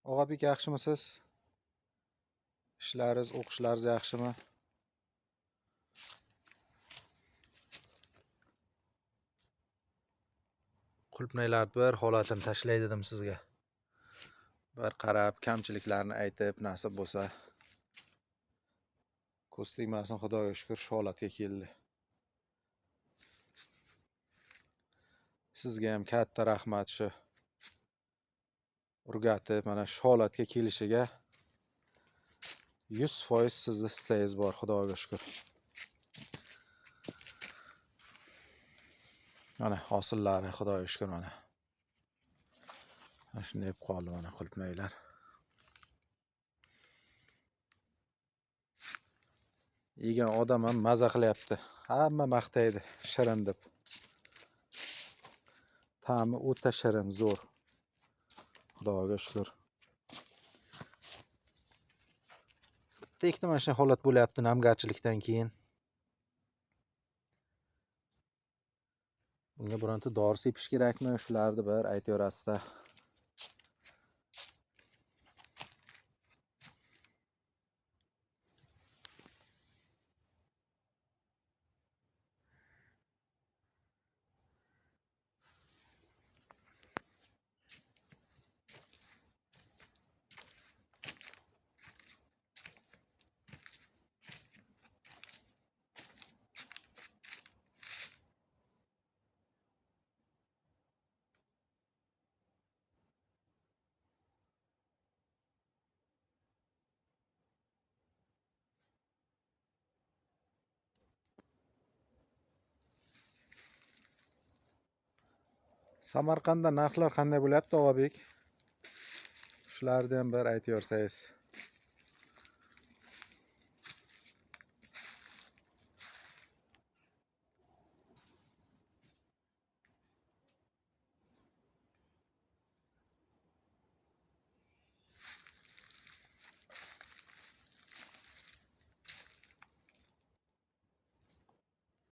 Og'abek, yaxshimisiz? Ishlaringiz, o'qishlaringiz yaxshimi? Qulupnaylar bir holatini tashlay dedim sizga. Bir qarab, kamchiliklarni aytib, nasib bo'lsa. Ko'z tegmasin, Xudoga shukr, shu holatga keldi. Sizga ham katta rahmat, shu urgatib, mana shu holatga kelishiga 100% sizni hissangiz bor, Xudoga shukr. Mana hosillari, Xudoga shukr, mana. Shunday deb qoldi mana qulupnaylar. Yegan odam ham maza qilyapti. Hamma maqtaydi, shirin deb. Ta'mi o'ta shirin, zo'r. Xudoga shukr. Tekni mana shunday holat bo'lyapti namgarchilikdan keyin. Bunga bironta dori sepish kerakmi? Shularni bir aytaverasizda. Samarqandda narxlar qanday bo'lyapti, Og'abek? Shularni ham bir aytaversangiz.